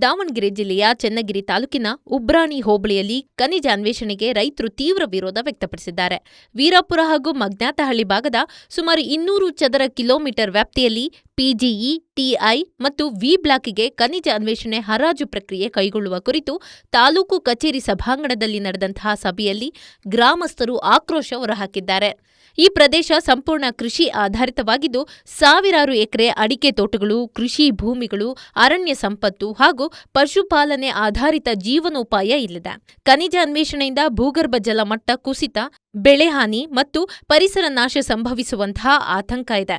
ದಾವಣಗೆರೆ ಜಿಲ್ಲೆಯ ಚನ್ನಗಿರಿ ತಾಲೂಕಿನ ಉಬ್ರಾಣಿ ಹೋಬಳಿಯಲ್ಲಿ ಖನಿಜ ಅನ್ವೇಷಣೆಗೆ ರೈತರು ತೀವ್ರ ವಿರೋಧ ವ್ಯಕ್ತಪಡಿಸಿದ್ದಾರೆ. ವೀರಾಪುರ ಹಾಗೂ ಮಗ್ನಾತಹಳ್ಳಿ ಭಾಗದ ಸುಮಾರು 200 ಚದರ ಕಿಲೋಮೀಟರ್ ವ್ಯಾಪ್ತಿಯಲ್ಲಿ ಪಿಜಿಇ, ಟಿಐ ಮತ್ತು ವಿ ಬ್ಲಾಕ್ಗೆ ಖನಿಜ ಅನ್ವೇಷಣೆ ಹರಾಜು ಪ್ರಕ್ರಿಯೆ ಕೈಗೊಳ್ಳುವ ಕುರಿತು ತಾಲೂಕು ಕಚೇರಿ ಸಭಾಂಗಣದಲ್ಲಿ ನಡೆದಂತಹ ಸಭೆಯಲ್ಲಿ ಗ್ರಾಮಸ್ಥರು ಆಕ್ರೋಶ ಹೊರಹಾಕಿದ್ದಾರೆ. ಈ ಪ್ರದೇಶ ಸಂಪೂರ್ಣ ಕೃಷಿ ಆಧಾರಿತವಾಗಿದ್ದು, ಸಾವಿರಾರು ಎಕರೆ ಅಡಿಕೆ ತೋಟಗಳು, ಕೃಷಿ ಭೂಮಿಗಳು, ಅರಣ್ಯ ಸಂಪತ್ತು ಹಾಗೂ ಪಶುಪಾಲನೆ ಆಧಾರಿತ ಜೀವನೋಪಾಯ ಇಲ್ಲಿದೆ. ಖನಿಜ ಅನ್ವೇಷಣೆಯಿಂದ ಭೂಗರ್ಭ ಜಲ ಮಟ್ಟ ಕುಸಿತ, ಬೆಳೆಹಾನಿ ಮತ್ತು ಪರಿಸರ ನಾಶ ಸಂಭವಿಸುವಂತಹ ಆತಂಕ ಇದೆ.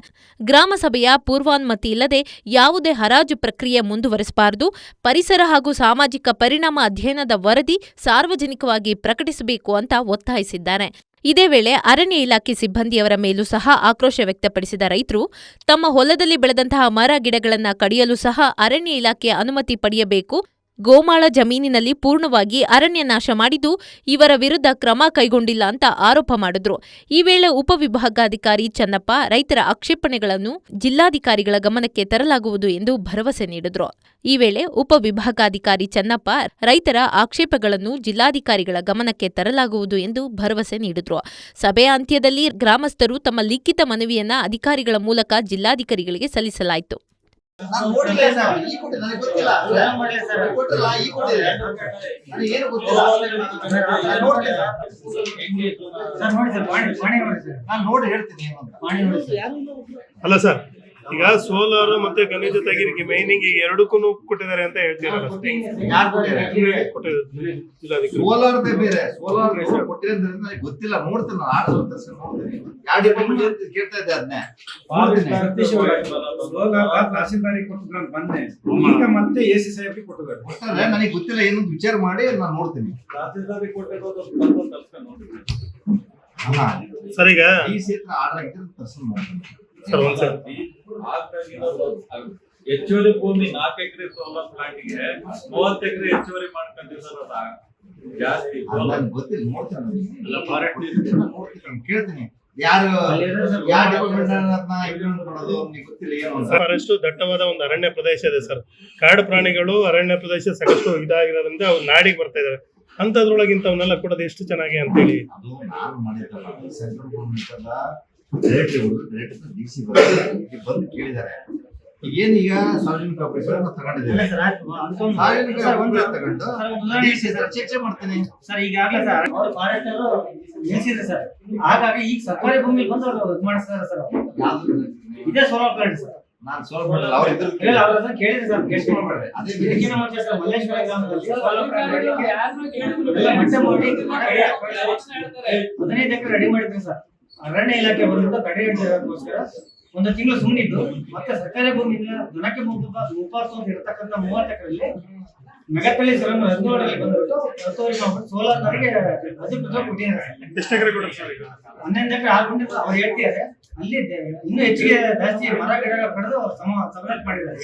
ಗ್ರಾಮಸಭೆಯ ಪೂರ್ವಾನುಮತಿ ಇಲ್ಲದೆ ಯಾವುದೇ ಹರಾಜು ಪ್ರಕ್ರಿಯೆ ಮುಂದುವರೆಸಬಾರದು. ಪರಿಸರ ಹಾಗೂ ಸಾಮಾಜಿಕ ಪರಿಣಾಮ ಅಧ್ಯಯನದ ವರದಿ ಸಾರ್ವಜನಿಕವಾಗಿ ಪ್ರಕಟಿಸಬೇಕು ಅಂತ ಒತ್ತಾಯಿಸಿದ್ದಾರೆ. ಇದೇ ವೇಳೆ ಅರಣ್ಯ ಇಲಾಖೆ ಸಿಬ್ಬಂದಿಯವರ ಮೇಲೂ ಸಹ ಆಕ್ರೋಶ ವ್ಯಕ್ತಪಡಿಸಿದ ರೈತರು, ತಮ್ಮ ಹೊಲದಲ್ಲಿ ಬೆಳೆದಂತಹ ಮರ ಗಿಡಗಳನ್ನು ಕಡಿಯಲು ಸಹ ಅರಣ್ಯ ಇಲಾಖೆಯ ಅನುಮತಿ ಪಡೆಯಬೇಕು. ಗೋಮಾಳ ಜಮೀನಿನಲ್ಲಿ ಪೂರ್ಣವಾಗಿ ಅರಣ್ಯ ನಾಶ ಮಾಡಿದ್ದು, ಇವರ ವಿರುದ್ಧ ಕ್ರಮ ಕೈಗೊಂಡಿಲ್ಲ ಅಂತ ಆರೋಪ ಮಾಡಿದ್ರು. ಈ ವೇಳೆ ಉಪವಿಭಾಗಾಧಿಕಾರಿ ಚನ್ನಪ್ಪ ರೈತರ ಆಕ್ಷೇಪಣೆಗಳನ್ನು ಜಿಲ್ಲಾಧಿಕಾರಿಗಳ ಗಮನಕ್ಕೆ ತರಲಾಗುವುದು ಎಂದು ಭರವಸೆ ನೀಡಿದ್ರು. ಈ ವೇಳೆ ಉಪವಿಭಾಗಾಧಿಕಾರಿ ಚನ್ನಪ್ಪ ರೈತರ ಆಕ್ಷೇಪಗಳನ್ನು ಜಿಲ್ಲಾಧಿಕಾರಿಗಳ ಗಮನಕ್ಕೆ ತರಲಾಗುವುದು ಎಂದು ಭರವಸೆ ನೀಡಿದ್ರು. ಸಭೆಯ ಅಂತ್ಯದಲ್ಲಿ ಗ್ರಾಮಸ್ಥರು ತಮ್ಮ ಲಿಖಿತ ಮನವಿಯನ್ನ ಅಧಿಕಾರಿಗಳ ಮೂಲಕ ಜಿಲ್ಲಾಧಿಕಾರಿಗಳಿಗೆ ಸಲ್ಲಿಸಲಾಯಿತು. ಅಲ್ಲ ಸರ್, ಈಗ ಸೋಲಾರ್ ಮತ್ತೆ ಖನಿಜ ತೆಗಿಲಿಕ್ಕೆ ಮೈನಿಂಗ್ ಎರಡಕ್ಕೂ ಕೊಟ್ಟಿದ್ದಾರೆ ಅಂತ ಹೇಳ್ತಿದ್ದಾರೆ. ಸೋಲಾರ್ ಬೇರೆ, ಸೋಲಾರ್ ಕೊಟ್ಟಿರೋದ್ರಿಂದ ನನಗೆ ಗೊತ್ತಿಲ್ಲ. ನೋಡ್ತೀನಿ, ಯಾವ ಡಿಪಾರ್ಟ್ಮೆಂಟ್ ಕೇಳ್ತಾ ಇದ್ದೆ ಅದನ್ನೇ. ತಹಸೀಲ್ದಾರಿಗೆ ಕೊಟ್ಟಿದ್ರು ಅಂತ ಬಂದೆ, ಈಗ ಮತ್ತೆ ಎಸಿ ಸಾಹೇಬ್ರಿಗೆ ಕೊಟ್ಟಿದ್ದಾರೆ. ನನಗೆ ಗೊತ್ತಿಲ್ಲ, ಏನು ವಿಚಾರ ಮಾಡಿ ನಾನು ನೋಡ್ತೀನಿ. ಸರ್, ಈಗ ಈ ಕ್ಷೇತ್ರ ಆರ್ಡರ್ ಆಗಿದ್ರೆ ತರ್ಸ್ಕೊಂಡು ಮಾಡ್ತೀನಿ. ಹೆಚ್ಚುವರಿ ಭೂಮಿ 4 ಎಕರೆ ಸೋಲಾರ್ ಪ್ಲಾಂಟ್ಗೆ 30 ಎಕರೆ ಹೆಚ್ಚುವರಿ ಮಾಡ್ಕೊಂಡಿದ್ದಾರೆ. ಜಾಸ್ತಿ ಗೊತ್ತಿಲ್ಲ, ನೋಡ್ತೀನಿ. ಕೇಳ್ತೀನಿ, ಫಾರೆಸ್ಟ್ ದಟ್ಟವಾದ ಒಂದು ಅರಣ್ಯ ಪ್ರದೇಶ ಇದೆ ಸರ್. ಕಾಡು ಪ್ರಾಣಿಗಳು ಅರಣ್ಯ ಪ್ರದೇಶ ಸಾಕಷ್ಟು ಇದಾಗಿರೋದ್ರಿಂದ ಅವ್ರು ನಾಡಿಗೆ ಬರ್ತಾ ಇದಾರೆ. ಅಂತದ್ರೊಳಗಿಂತ ಅವನ್ನೆಲ್ಲ ಕೊಡೋದು ಎಷ್ಟು ಚೆನ್ನಾಗಿ ಅಂತೇಳಿ ಬಂದು ಕೇಳಿದ್ದಾರೆ. ಏನೀಗ ಸಾರ್ವಜನಿಕ ತಗೊಂಡಿದ್ದೇವೆ, ಚರ್ಚೆ ಮಾಡ್ತೀನಿ ಸರ್. ಈಗಾಗಲೇ ಸರ್ ಹಾಗಾಗಿ ಈಗ ಸರ್ಕಾರಿ ಭೂಮಿ ಬಂದು ಮಾಡಿಸ್ತಾರೆ ಸರ್. ಇದೇ ಸೋಲಾರ್ ಪ್ಲಾಂಟ್ ಸರ್. ನಾನು ಸೋಲಾರ್ ಅವ್ರ ಕೇಳಿದ್ರೆ ಸರ್, ಗೆಸ್ಟ್ ಮಾಡ್ಬೇಡ್ರಿ. ಅದೇ ಇದಕ್ಕಿಂತ ಮುಂಚೆ ಸರ್ ಮಲ್ಲೇಶ್ವರ ಗ್ರಾಮದಲ್ಲಿ ಸೋಲಾರ್ ಪ್ಲಾಂಟ್ 15 ಎಕರೆ ರೆಡಿ ಮಾಡಿದ್ವಿ ಸರ್. ಅರಣ್ಯ ಇಲಾಖೆ ಬಂದ್ಬಿಟ್ಟು ತಡೆ ಹಿಡಿಯೋದಕ್ಕೋಸ್ಕರ 1 ತಿಂಗಳು ಸುಮ್ಮನಿದ್ದು, ಮತ್ತೆ ಸರ್ಕಾರಿ ಭೂಮಿಯಿಂದ ಜನಕ್ಕೆ ಮುಪ್ಪಾರ್ತು ಅಂತ ಇರತಕ್ಕಂಥ 30 ಎಕರೆಯಲ್ಲಿ ಮೆಗತ್ತಳ್ಳಿ ರಂಗೋಡಲ್ಲಿ ಬಂದ್ಬಿಟ್ಟು ಸೋಲಾರ್ನವರಿಗೆ ಅಧಿಕೃತ ಕೊಟ್ಟಿದ್ದಾರೆ. 11 ಎಕರೆ ಹಾಕೊಂಡಿದ್ದು ಅವ್ರು ಹೇಳ್ತಿದ್ದಾರೆ. ಅಲ್ಲಿ ಇನ್ನೂ ಹೆಚ್ಚಿಗೆ ಜಾಸ್ತಿ ಮರ ಗಿಡಗಳು ಕಡಿದು ಸಪರೇಟ್ ಮಾಡಿದ್ದಾರೆ.